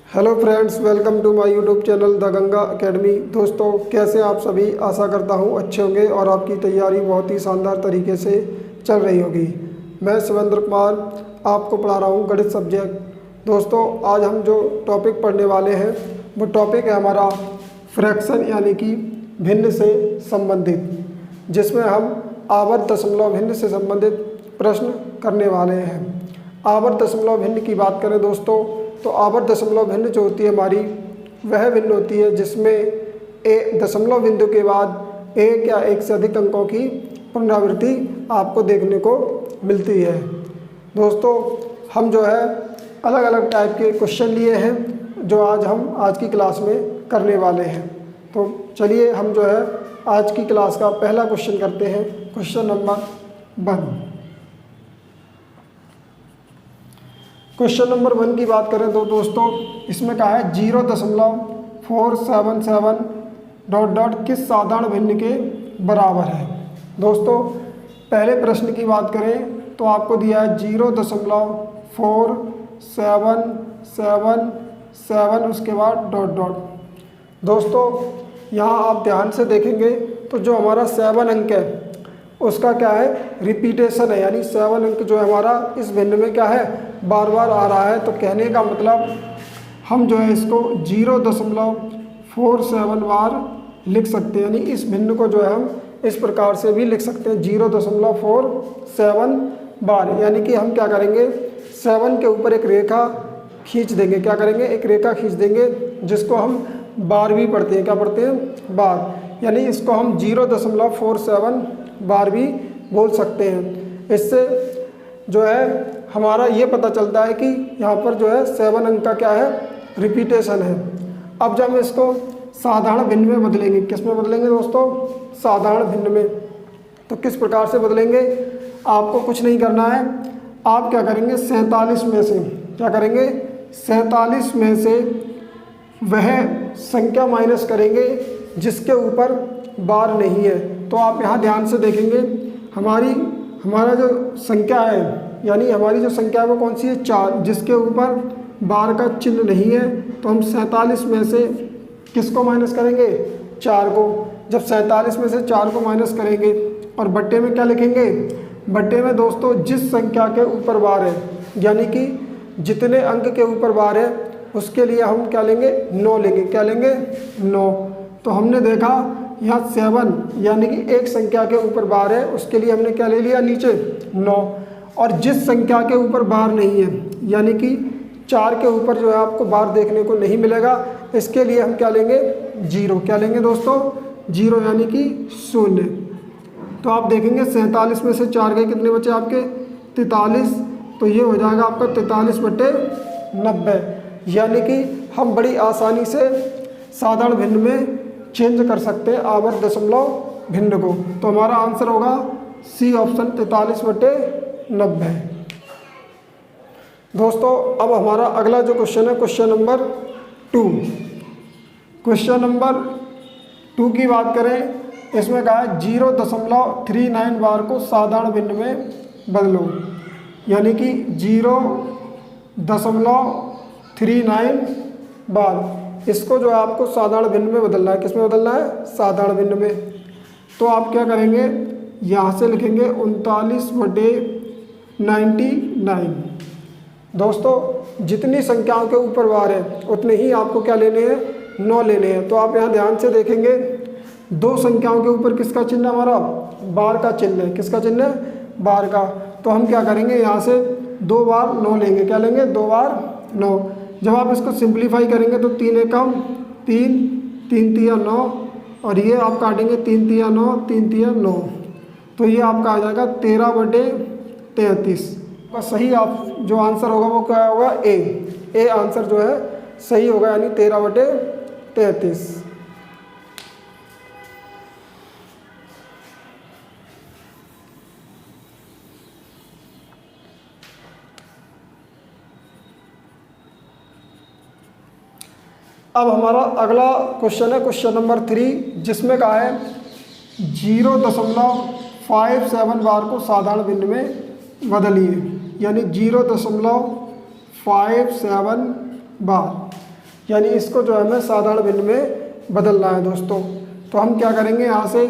Hello friends, welcome to my YouTube channel the Ganga academy. दोस्तों, कैसे आप सभी? आशा करता हूँ अच्छे होंगे और आपकी तैयारी बहुत ही शानदार तरीके से चल रही होगी। मैं शिवेंद्र कुमार आपको पढ़ा रहा हूँ गणित सब्जेक्ट। दोस्तों, आज हम जो टॉपिक पढ़ने वाले हैं वो टॉपिक है हमारा फ्रैक्शन यानी कि भिन्न से संबंधित, जिसमें हम आवर्त दशमलव भिन्न से संबंधित प्रश्न करने वाले हैं। आवर्त दशमलव भिन्न की बात करें दोस्तों, तो आवर्त दशमलव भिन्न जो होती है हमारी, वह भिन्न होती है जिसमें एक दशमलव बिंदु के बाद एक या एक से अधिक अंकों की पुनरावृत्ति आपको देखने को मिलती है। दोस्तों, हम जो है अलग अलग टाइप के क्वेश्चन लिए हैं जो हम आज की क्लास में करने वाले हैं। तो चलिए हम जो है आज की क्लास का पहला क्वेश्चन करते हैं। Question number 1। क्वेश्चन नंबर 1 की बात करें तो दोस्तों, इसमें कहा है 0.477 डॉट डॉट किस साधारण भिन्न के बराबर है। दोस्तों, पहले प्रश्न की बात करें तो आपको दिया है 0.477 उसके बाद डॉट डॉट। दोस्तों, यहाँ आप ध्यान से देखेंगे तो जो हमारा 7 अंक है उसका क्या है, रिपीटेशन है, यानी 7 अंक जो है हमारा इस भिन्न में क्या है, बार बार आ रहा है। तो कहने का मतलब हम जो है इसको 0.47 बार लिख सकते हैं, यानी इस भिन्न को जो है हम इस प्रकार से भी लिख सकते हैं 0.47 बार। यानी कि हम क्या करेंगे, 7 के ऊपर एक रेखा खींच देंगे। क्या करेंगे, एक रेखा खींच देंगे जिसको हम बार भी पढ़ते हैं। क्या पढ़ते हैं, बार। यानी इसको हम 0.47 बार भी बोल सकते हैं। इससे जो है हमारा ये पता चलता है कि यहाँ पर जो है 7 अंक का क्या है, रिपीटेशन है। अब जब हम इसको साधारण भिन्न में बदलेंगे, किस में बदलेंगे दोस्तों, साधारण भिन्न में। तो किस प्रकार से बदलेंगे, आपको कुछ नहीं करना है। आप क्या करेंगे, 47 में से क्या करेंगे, 47 में से वह संख्या माइनस करेंगे जिसके ऊपर बार नहीं है। तो आप यहाँ ध्यान से देखेंगे, हमारा जो संख्या है, यानी हमारी जो संख्या है वो कौन सी है, 4, जिसके ऊपर बार का चिन्ह नहीं है। तो हम 47 में से किसको माइनस करेंगे, 4 को। जब 47 में से 4 को माइनस करेंगे और बट्टे में क्या लिखेंगे, बट्टे में दोस्तों जिस संख्या के ऊपर बार है, यानी कि जितने अंक के ऊपर बार है उसके लिए हम क्या लेंगे, 9 लेंगे। क्या लेंगे, 9। तो हमने देखा यहाँ 7 यानी कि एक संख्या के ऊपर बार है, उसके लिए हमने क्या ले लिया, नीचे 9। और जिस संख्या के ऊपर बार नहीं है, यानी कि 4 के ऊपर जो है आपको बार देखने को नहीं मिलेगा, इसके लिए हम क्या लेंगे, 0। क्या लेंगे दोस्तों, 0 यानी कि 0। तो आप देखेंगे 47 में से 4 गए, कितने बचे आपके, 43। तो ये हो जाएगा आपका 43/90। यानी कि हम बड़ी आसानी से साधारण भिन्न में चेंज कर सकते हैं आवर्त दशमलव भिन्न को। तो हमारा आंसर होगा सी ऑप्शन, 43/90। दोस्तों, अब हमारा अगला जो क्वेश्चन है, क्वेश्चन नंबर 2। क्वेश्चन नंबर 2 की बात करें, इसमें कहा है 0.39 बार को साधारण भिन्न में बदलो। यानी कि 0.39 बार, इसको जो आपको साधारण भिन्न में बदलना है। किस में बदलना है, साधारण भिन्न में। तो आप क्या करेंगे, यहाँ से लिखेंगे 39/99। दोस्तों, जितनी संख्याओं के ऊपर बार है उतने ही आपको क्या लेने हैं, 9 लेने हैं। तो आप यहाँ ध्यान से देखेंगे, 2 संख्याओं के ऊपर किसका चिन्ह, हमारा बार का चिन्ह है। किसका चिन्ह है, बार का। तो हम क्या करेंगे, यहाँ से 2 बार 9 लेंगे। क्या लेंगे, 2 बार 9। जब आप इसको सिंप्लीफाई करेंगे तो 3 एकम 3, 3 तिया 9, और ये आप काटेंगे 3 तिया 9, 3 तिया 9। तो ये आपका आ जाएगा 13/33। बस सही आप जो आंसर होगा वो क्या होगा, ए आंसर जो है सही होगा, यानी 13/33। अब हमारा अगला क्वेश्चन है क्वेश्चन नंबर 3, जिसमें कहा है 0.57 बार को साधारण भिन्न में बदलिए। यानी 0.57 बार। यानी इसको जो है हमें साधारण भिन्न में बदलना है दोस्तों। तो हम क्या करेंगे, यहाँ से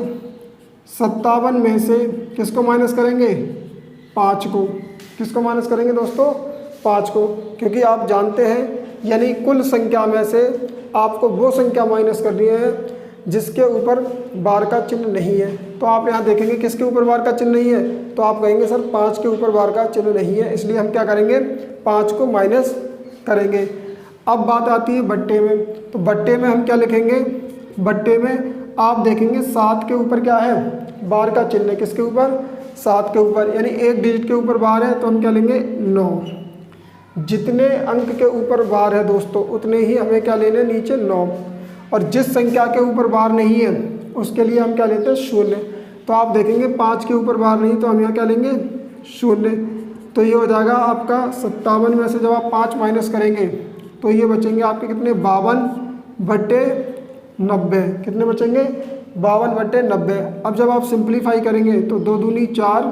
57 में से किसको माइनस करेंगे, 5 को। किसको माइनस करेंगे दोस्तों, 5 को, क्योंकि आप जानते हैं यानी कुल संख्या में से आपको वो संख्या माइनस करनी है जिसके ऊपर बार का चिन्ह नहीं है। तो आप यहाँ देखेंगे किसके ऊपर बार का चिन्ह नहीं है, तो आप कहेंगे सर 5 के ऊपर बार का चिन्ह नहीं है, इसलिए हम क्या करेंगे, 5 को माइनस करेंगे। अब बात आती है बट्टे में, तो बट्टे में हम क्या लिखेंगे, बट्टे में आप देखेंगे 7 के ऊपर क्या है, बार का चिन्ह है। किसके ऊपर, 7 के ऊपर, यानी एक डिजिट के ऊपर बार है तो हम क्या लेंगे, 9। जितने अंक के ऊपर बार है दोस्तों उतने ही हमें क्या लेने, नीचे 9। और जिस संख्या के ऊपर बार नहीं है उसके लिए हम क्या लेते हैं, 0। तो आप देखेंगे 5 के ऊपर बार नहीं, तो हम यहाँ क्या लेंगे, 0। तो ये हो जाएगा आपका 57 में से जब आप 5 माइनस करेंगे तो ये बचेंगे आपके कितने, 52/90। कितने बचेंगे, 52/90। अब जब आप सिंप्लीफाई करेंगे तो 2 दूनी 4,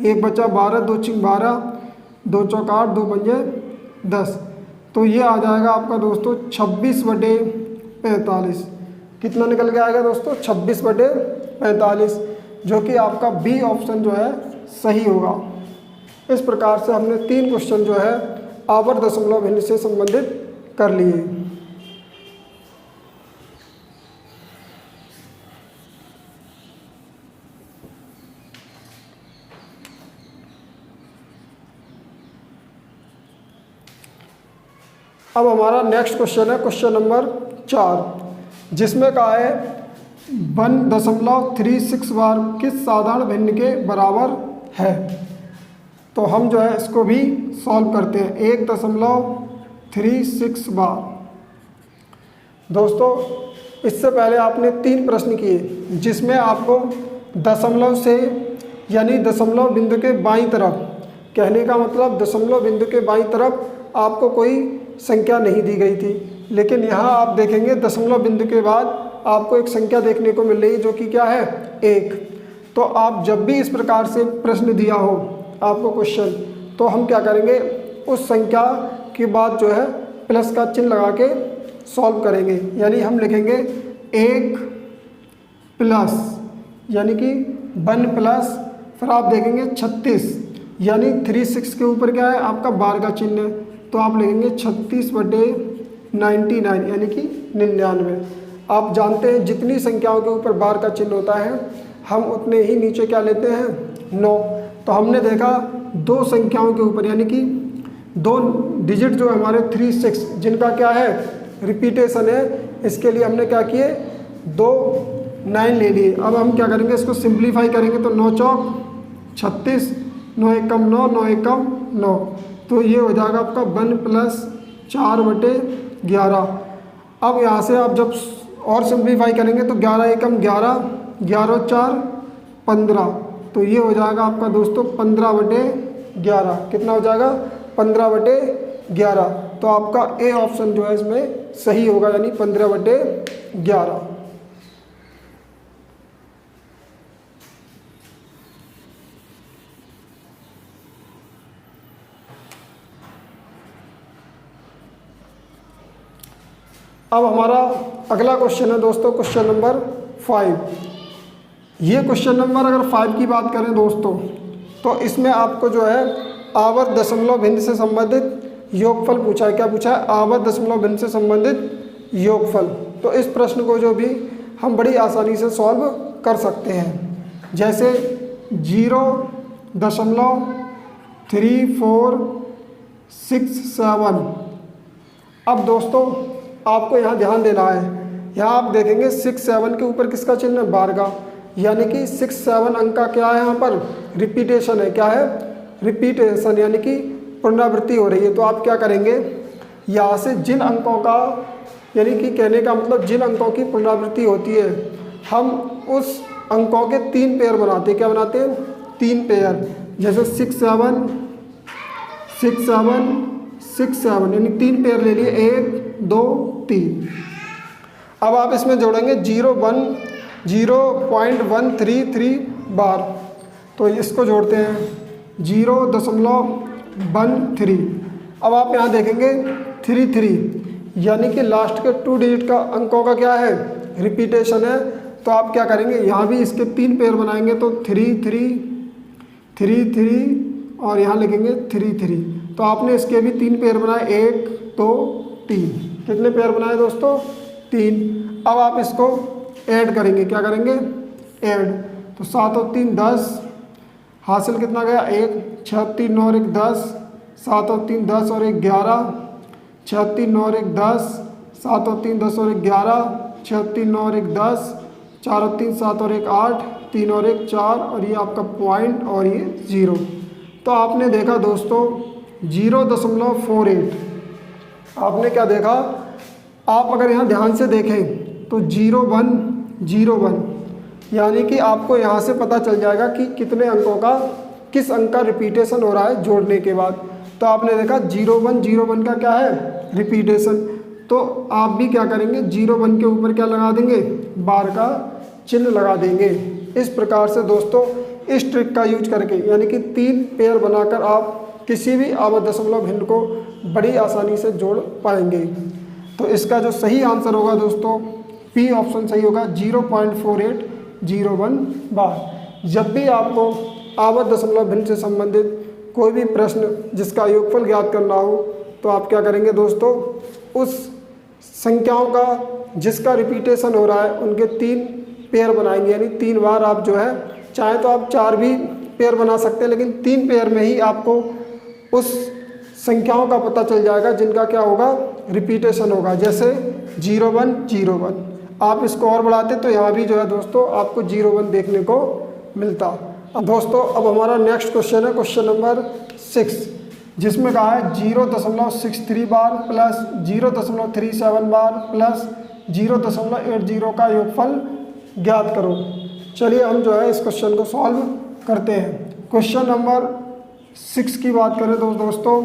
1 बचा 12, 2 छिंग 12, 2 चौक 8, 2 पंजे 10। तो ये आ जाएगा आपका दोस्तों 26/45। कितना निकल के आएगा दोस्तों, 26/45, जो कि आपका बी ऑप्शन जो है सही होगा। इस प्रकार से हमने 3 क्वेश्चन जो है आवर्त दशमलव भिन्न से संबंधित कर लिए। अब हमारा नेक्स्ट क्वेश्चन है क्वेश्चन नंबर 4, जिसमें कहा है 1.36 बार किस साधारण भिन्न के बराबर है। तो हम जो है इसको भी सॉल्व करते हैं। 1.36 बार दोस्तों, इससे पहले आपने 3 प्रश्न किए जिसमें आपको दशमलव से यानी दशमलव बिंदु के बाईं तरफ, कहने का मतलब दशमलव बिंदु के बाईं तरफ आपको कोई संख्या नहीं दी गई थी, लेकिन यहाँ आप देखेंगे दशमलव बिंदु के बाद आपको एक संख्या देखने को मिल रही है जो कि क्या है, 1। तो आप जब भी इस प्रकार से प्रश्न दिया हो आपको क्वेश्चन, तो हम क्या करेंगे, उस संख्या के बाद जो है प्लस का चिन्ह लगा के सॉल्व करेंगे। यानी हम लिखेंगे 1 प्लस यानी कि 1 प्लस, फिर आप देखेंगे 36 यानी 36 के ऊपर क्या है आपका बार का चिन्ह है, तो आप लिखेंगे 36/99 यानी कि 99। आप जानते हैं जितनी संख्याओं के ऊपर बार का चिन्ह होता है हम उतने ही नीचे क्या लेते हैं, 9। तो हमने देखा 2 संख्याओं के ऊपर यानी कि 2 डिजिट जो हमारे 36 जिनका क्या है रिपीटेशन है, इसके लिए हमने क्या किए, 2 9 ले लिए। अब हम क्या करेंगे, इसको सिंप्लीफाई करेंगे तो 9 चौक 36, 9 एकम 9, 9 एकम 9, तो ये हो जाएगा आपका 1 प्लस 4/11। अब यहाँ से आप जब और सिंप्लीफाई करेंगे तो 11 एकम 11, 11 4 15, तो ये हो जाएगा आपका दोस्तों 15/11। कितना हो जाएगा, 15/11। तो आपका ए ऑप्शन जो है इसमें सही होगा, यानी 15/11। अब हमारा अगला क्वेश्चन है दोस्तों क्वेश्चन नंबर 5। ये क्वेश्चन नंबर अगर 5 की बात करें दोस्तों, तो इसमें आपको जो है आवर्त दशमलव भिन्न से संबंधित योगफल पूछा है। क्या पूछा है, आवर्त दशमलव भिन्न से संबंधित योगफल। तो इस प्रश्न को जो भी हम बड़ी आसानी से सॉल्व कर सकते हैं, जैसे 0.3467। अब दोस्तों आपको यहाँ ध्यान देना है, यहाँ आप देखेंगे 6-7 के ऊपर किसका चिन्ह है, बार का, यानी कि 6-7 अंक का क्या है, यहाँ पर रिपीटेशन है। क्या है, रिपीटेशन, यानी कि पुनरावृत्ति हो रही है। तो आप क्या करेंगे, यहाँ से जिन अंकों का, यानी कि कहने का मतलब जिन अंकों की पुनरावृत्ति होती है, हम उस अंकों के 3 पेयर बनाते हैं। क्या बनाते हैं, 3 पेयर। जैसे 6-7 6-7 6-7 यानी 3 पेयर ले लिए, 1 2 3। अब आप इसमें जोड़ेंगे 0.133 बार, तो इसको जोड़ते हैं 0.13। अब आप यहाँ देखेंगे 33 यानी कि लास्ट के 2 डिजिट का अंकों का क्या है, रिपीटेशन है। तो आप क्या करेंगे, यहाँ भी इसके 3 पेयर बनाएंगे तो 3 3 3 3 और यहाँ लिखेंगे 3 3। तो आपने इसके भी 3 पेयर बनाए, 1 2 3। कितने पेयर बनाए दोस्तों, 3। अब आप इसको ऐड करेंगे, क्या करेंगे, ऐड। तो 7 और 3 10, हासिल कितना गया 1, 6 3 9 और 1 10, 7 और 3 10 और 1 11, 6 3 9 और 1 10, 7 और 3 10 और 1 11, 6 3 9 और 1 10, 4 और 3 7 और 1 8, 3 और 1 4 और ये आपका पॉइंट और ये 0। तो आपने देखा दोस्तों 0.48। आपने क्या देखा, आप अगर यहाँ ध्यान से देखें तो 0 1 0 1, यानी कि आपको यहाँ से पता चल जाएगा कि कितने अंकों का, किस अंक का रिपीटेशन हो रहा है जोड़ने के बाद। तो आपने देखा 0 1 0 1 का क्या है, रिपीटेशन। तो आप भी क्या करेंगे, 0 1 के ऊपर क्या लगा देंगे, बार का चिन्ह लगा देंगे। इस प्रकार से दोस्तों इस ट्रिक का यूज करके, यानी कि 3 पेयर बनाकर आप किसी भी आवर्त दशमलव भिन्न को बड़ी आसानी से जोड़ पाएंगे। तो इसका जो सही आंसर होगा दोस्तों, पी ऑप्शन सही होगा, 0.4801 बार। जब भी आपको आवर्त दशमलव भिन्न से संबंधित कोई भी प्रश्न जिसका योगफल ज्ञात करना हो, तो आप क्या करेंगे दोस्तों, उस संख्याओं का जिसका रिपीटेशन हो रहा है उनके 3 पेयर बनाएंगे। यानी 3 बार आप जो है, चाहे तो आप 4 भी पेयर बना सकते हैं, लेकिन 3 पेयर में ही आपको उस संख्याओं का पता चल जाएगा जिनका क्या होगा, रिपीटेशन होगा। जैसे 0 1 0 1, आप इसको और बढ़ाते तो यहाँ भी जो है दोस्तों आपको 0 1 देखने को मिलता। अब दोस्तों अब हमारा नेक्स्ट क्वेश्चन है क्वेश्चन नंबर 6, जिसमें कहा है 0.63 बार प्लस 0.37 बार प्लस 0.80 का योगफल ज्ञात करो। चलिए हम जो है इस क्वेश्चन को सॉल्व करते हैं। क्वेश्चन नंबर 6 की बात करें तो दोस्तों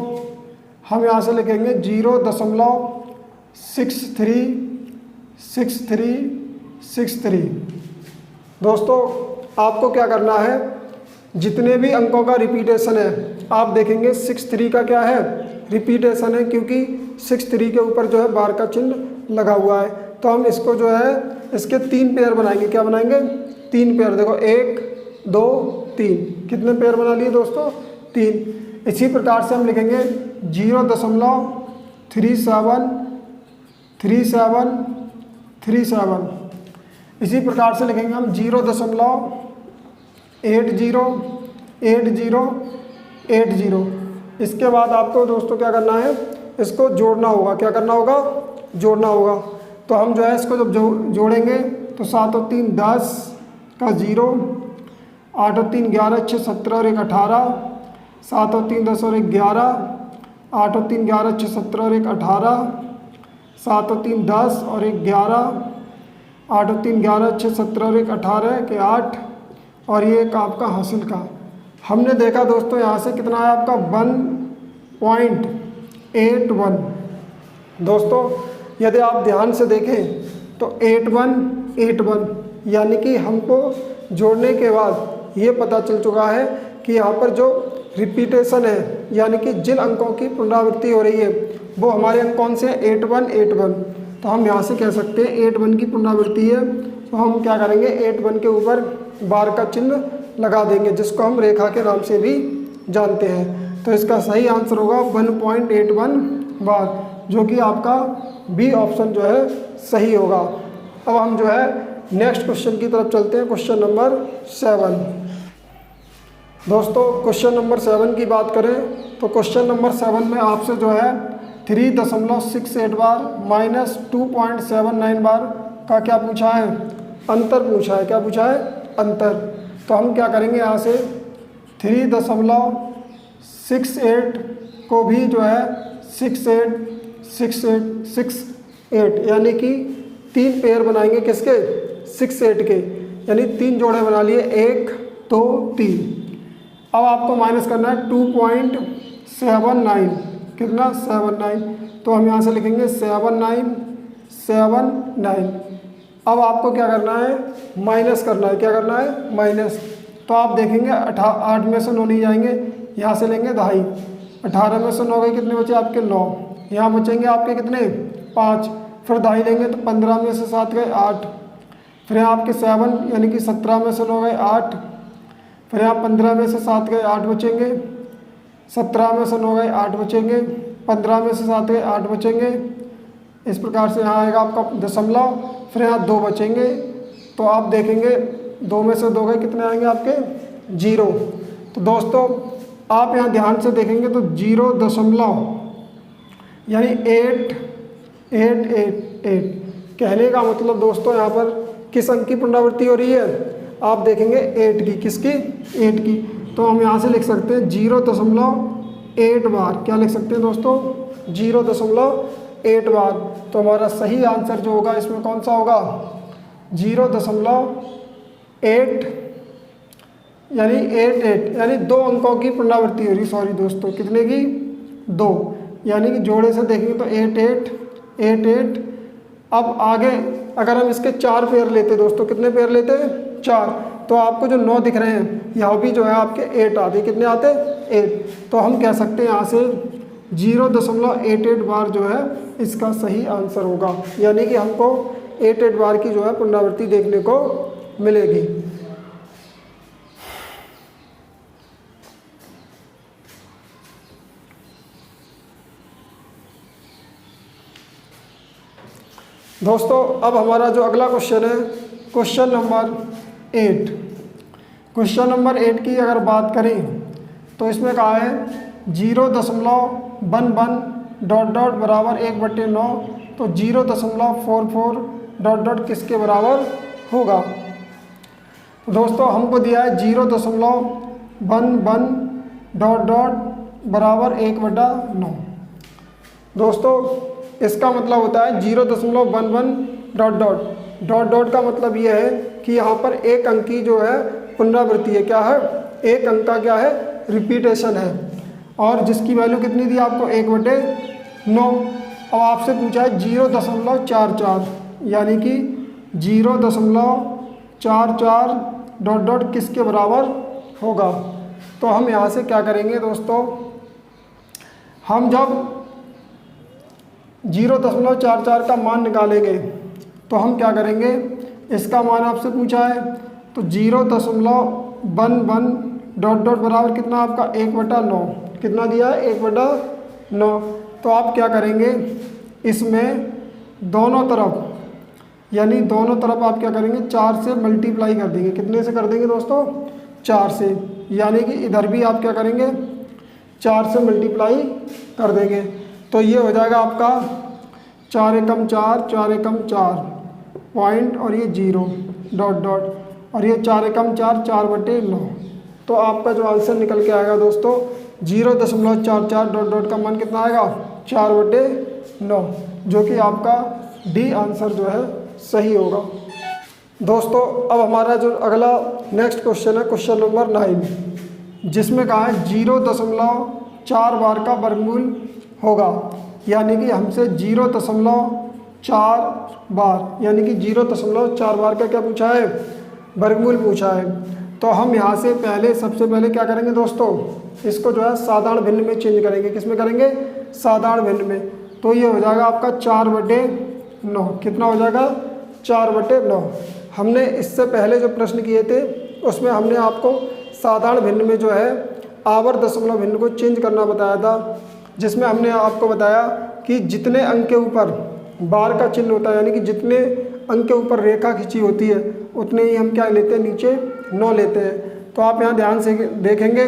हम यहाँ से लिखेंगे 0.636363। दोस्तों आपको क्या करना है, जितने भी अंकों का रिपीटेशन है, आप देखेंगे 63 का क्या है, रिपीटेशन है, क्योंकि 63 के ऊपर जो है बार का चिन्ह लगा हुआ है। तो हम इसको जो है इसके 3 पेयर बनाएंगे। क्या बनाएंगे, 3 पेयर। देखो 1 2 3, कितने पेयर बना लिए दोस्तों, 3। इसी प्रकार से हम लिखेंगे 0.373737। इसी प्रकार से लिखेंगे हम 0.808080। इसके बाद आपको दोस्तों क्या करना है, इसको जोड़ना होगा। क्या करना होगा, जोड़ना होगा। तो हम जो है इसको जब जोड़ेंगे तो 7 और 3 10 का 0, 8 और 3 11, 6 17 और 1 18, 7 और 3 10 और 1 11, 8 और 3 11, 6 17 और 1 18, 7 और 3 10 और 1 11, 8 और 3 11, 6 17 और 1 18 के 8, और ये एक आपका हासिल का। हमने देखा दोस्तों यहाँ से कितना है आपका 1.81। दोस्तों यदि आप ध्यान से देखें तो 8181, यानी कि हमको जोड़ने के बाद ये पता चल चुका है कि यहाँ पर जो रिपीटेशन है, यानी कि जिन अंकों की पुनरावृत्ति हो रही है वो हमारे अंक कौन से हैं, 8181। तो हम यहाँ से कह सकते हैं 81 की पुनरावृत्ति है। तो हम क्या करेंगे, 81 के ऊपर बार का चिन्ह लगा देंगे, जिसको हम रेखा के नाम से भी जानते हैं। तो इसका सही आंसर होगा 1.81 बार, जो कि आपका बी ऑप्शन जो है सही होगा। अब हम जो है नेक्स्ट क्वेश्चन की तरफ चलते हैं, क्वेश्चन नंबर 7। दोस्तों क्वेश्चन नंबर 7 की बात करें तो क्वेश्चन नंबर 7 में आपसे जो है 3.68 बार माइनस 2.79 बार का क्या पूछा है, अंतर पूछा है। क्या पूछा है, अंतर। तो हम क्या करेंगे, यहाँ से 3.68 को भी जो है 68 यानी कि 3 पेयर बनाएंगे, किसके, 68 के, यानी 3 जोड़े बना लिए, 1 2 3। अब आपको माइनस करना है 2.79, कितना, 79। तो हम यहाँ से लिखेंगे 79। अब आपको क्या करना है, माइनस करना है। क्या करना है, माइनस। तो आप देखेंगे 8 में से 9 नहीं जाएंगे, यहाँ से लेंगे 2.5, 18 में से 9 गए, कितने बचे आपके, 9। यहाँ बचेंगे आपके कितने, 5, फिर दाई लेंगे तो 15 में से 7 गए 8, फिर यहाँ आपके 7 यानी कि 17 में से 9 गए 8, फिर यहाँ 15 में से 7 गए 8 बचेंगे, 17 में से 9 गए 8 बचेंगे, 15 में से 7 गए 8 बचेंगे। इस प्रकार से यहाँ आएगा आपका दशमलव, फिर यहाँ 2 बचेंगे। तो आप देखेंगे 2 में से 2 गए कितने आएंगे आपके 0। तो दोस्तों आप यहाँ ध्यान से देखेंगे तो 0 दशमलव यानी 8 8 8 8 कहने का मतलब दोस्तों यहाँ पर किस अंक की पुनरावृत्ति हो रही है, आप देखेंगे 8 की। किसकी? 8 की। तो हम यहाँ से लिख सकते हैं 0.8 बार। क्या लिख सकते हैं दोस्तों? 0.8 बार। तो हमारा सही आंसर जो होगा इसमें कौन सा होगा? 0.8 यानी 8 यानी 2 अंकों की पुनरावृत्ति हो रही। सॉरी दोस्तों, कितने की? 2, यानी कि जोड़े से देखेंगे तो 8 8 8 8। अब आगे अगर हम इसके 4 पेयर लेते दोस्तों, कितने पेयर लेते हैं? 4। तो आपको जो 9 दिख रहे हैं यहाँ भी जो है आपके 8 आते। कितने आते? 8। तो हम कह सकते हैं यहाँ से 0.88 बार जो है इसका सही आंसर होगा, यानी कि हमको 8 बार की जो है पुनरावृत्ति देखने को मिलेगी। दोस्तों अब हमारा जो अगला क्वेश्चन है, क्वेश्चन नंबर 8। क्वेश्चन नंबर 8 की अगर बात करें तो इसमें कहा है 0.11 डॉट बराबर 1/9। तो 0.44 किसके बराबर होगा? तो दोस्तों हमको दिया है 0.11 डॉट बराबर 1/9। दोस्तों इसका मतलब होता है 0.11 डॉट का मतलब ये है कि यहाँ पर एक अंक की जो है पुनरावृत्ति है। क्या है? एक अंक का क्या है? रिपीटेशन है। और जिसकी वैल्यू कितनी दी आपको? 1/9। अब आपसे पूछा है 0.44 यानी कि 0.44 डॉट किसके बराबर होगा? तो हम यहाँ से क्या करेंगे दोस्तों, हम जब 0.44 का मान निकालेंगे तो हम क्या करेंगे, इसका मान आपसे पूछा है तो 0.11 डॉट बराबर कितना आपका? 1/9। कितना दिया है? 1/9। तो आप क्या करेंगे, इसमें दोनों तरफ यानी दोनों तरफ आप क्या करेंगे? 4 से मल्टीप्लाई कर देंगे। कितने से कर देंगे दोस्तों? 4 से। यानी कि इधर भी आप क्या करेंगे? 4 से मल्टीप्लाई कर देंगे। तो ये हो जाएगा आपका 4 एकम 4 4 एकम 4 पॉइंट और ये 0 डॉट और ये 4 एकम 4 4/9। तो आपका जो आंसर निकल के आएगा दोस्तों 0.44 डॉट का मान कितना आएगा? 4/9, जो कि आपका डी आंसर जो है सही होगा। दोस्तों अब हमारा जो अगला नेक्स्ट क्वेश्चन है, क्वेश्चन नंबर 9, जिसमें कहा है 0.4 बार का वर्गमूल होगा। यानी कि हमसे 0.4 बार यानी कि 0.4 बार का क्या पूछा है? वर्गमूल पूछा है। तो हम यहाँ से सबसे पहले क्या करेंगे दोस्तों, इसको जो है साधारण भिन्न में चेंज करेंगे। किस में करेंगे? साधारण भिन्न में। तो ये हो जाएगा आपका 4/9। कितना हो जाएगा? 4/9। हमने इससे पहले जो प्रश्न किए थे उसमें हमने आपको साधारण भिन्न में जो है आवर्त दशमलव भिन्न को चेंज करना बताया था, जिसमें हमने आपको बताया कि जितने अंक के ऊपर बार का चिन्ह होता है यानी कि जितने अंक के ऊपर रेखा खिंची होती है उतने ही हम क्या लेते हैं? नीचे 9 लेते हैं। तो आप यहाँ ध्यान से देखेंगे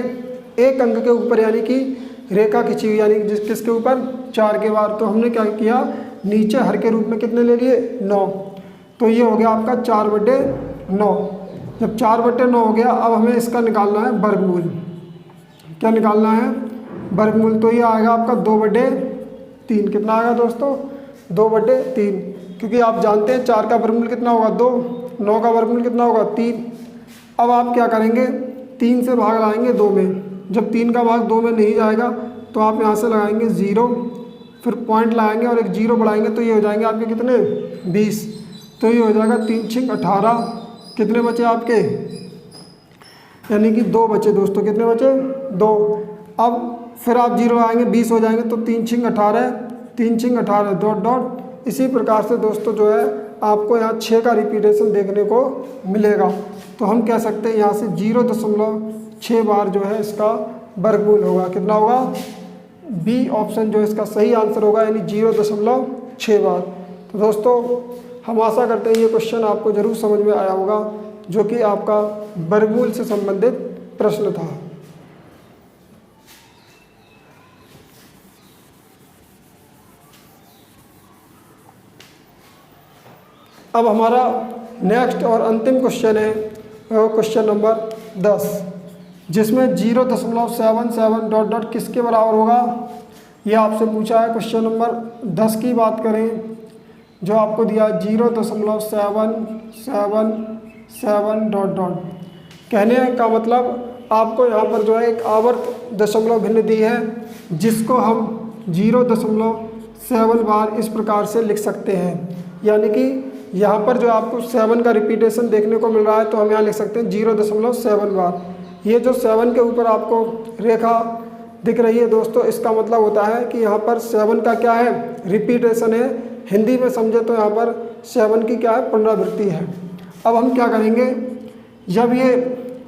एक अंक के ऊपर यानी कि रेखा खिंची हुई यानी कि किसके ऊपर? 4 के बार। तो हमने क्या किया? नीचे हर के रूप में कितने ले लिए? 9। तो ये हो गया आपका 4/9। जब 4/9 हो गया, अब हमें इसका निकालना है वर्गमूल। क्या निकालना है? वर्गमूल। तो ये आएगा आपका 2/3। कितना आएगा दोस्तों? 2/3, क्योंकि आप जानते हैं 4 का वर्गमूल कितना होगा? 2। 9 का वर्गमूल कितना होगा? 3। अब आप क्या करेंगे? 3 से भाग लाएंगे 2 में। जब 3 का भाग 2 में नहीं जाएगा तो आप यहाँ से लगाएंगे 0, फिर पॉइंट लगाएंगे और एक 0 बढ़ाएंगे तो ये हो जाएंगे आपके कितने? 20। तो ये हो जाएगा 3 6 18। कितने बचे आपके? यानी कि 2 बचे दोस्तों। कितने बचे? 2। अब फिर आप 0 आएंगे 20 हो जाएंगे। तो 3 6 18 3 6 18 डॉट इसी प्रकार से दोस्तों जो है आपको यहाँ 6 का रिपीटेशन देखने को मिलेगा। तो हम कह सकते हैं यहाँ से 0.6 बार जो है इसका वर्गमूल होगा। कितना होगा? बी ऑप्शन जो इसका सही आंसर होगा, यानी 0.6 बार। तो दोस्तों हम आशा करते हैं ये क्वेश्चन आपको ज़रूर समझ में आया होगा, जो कि आपका वर्गमूल से संबंधित प्रश्न था। अब हमारा नेक्स्ट और अंतिम क्वेश्चन है क्वेश्चन नंबर 10, जिसमें 0.77 डॉट डॉट किसके बराबर होगा, ये आपसे पूछा है। क्वेश्चन नंबर 10 की बात करें, जो आपको दिया 0.777 डॉट डॉट। कहने का मतलब आपको यहाँ पर जो है एक आवर्त दशमलव भिन्न दी है, जिसको हम 0.7 बार इस प्रकार से लिख सकते हैं। यानी कि यहाँ पर जो आपको 7 का रिपीटेशन देखने को मिल रहा है, तो हम यहाँ लिख सकते हैं 0.7 बार। ये जो 7 के ऊपर आपको रेखा दिख रही है दोस्तों, इसका मतलब होता है कि यहाँ पर 7 का क्या है? रिपीटेशन है। हिंदी में समझे तो यहाँ पर 7 की क्या है? पुनरावृत्ति है। अब हम क्या करेंगे, जब ये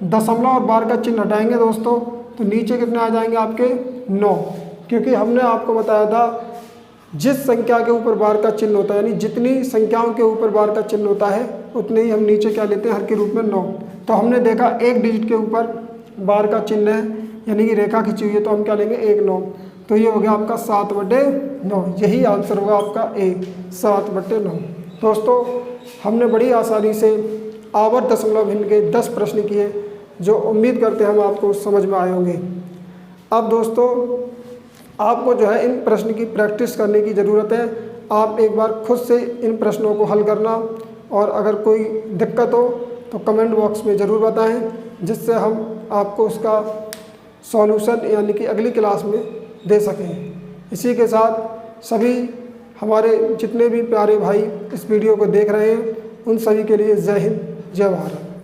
दशमलव और बार का चिन्ह हटाएंगे दोस्तों, तो नीचे कितने आ जाएंगे आपके? 9, क्योंकि हमने आपको बताया था जिस संख्या के ऊपर बार का चिन्ह होता है, यानी जितनी संख्याओं के ऊपर बार का चिन्ह होता है, उतने ही हम नीचे क्या लेते हैं? हर के रूप में 9। तो हमने देखा एक डिजिट के ऊपर बार का चिन्ह है, यानी कि रेखा खींची हुई है, तो हम क्या लेंगे? 1 9। तो ये हो गया आपका 7/9। यही आंसर होगा आपका ए, 7/9। दोस्तों हमने बड़ी आसानी से आवर्त दशमलव भिन्न के 10 प्रश्न किए, जो उम्मीद करते हैं हम आपको समझ में आए होंगे। अब दोस्तों आपको जो है इन प्रश्न की प्रैक्टिस करने की ज़रूरत है। आप एक बार खुद से इन प्रश्नों को हल करना, और अगर कोई दिक्कत हो तो कमेंट बॉक्स में ज़रूर बताएं, जिससे हम आपको उसका सॉल्यूशन यानी कि अगली क्लास में दे सकें। इसी के साथ सभी हमारे जितने भी प्यारे भाई इस वीडियो को देख रहे हैं, उन सभी के लिए जय हिंद, जय भारत।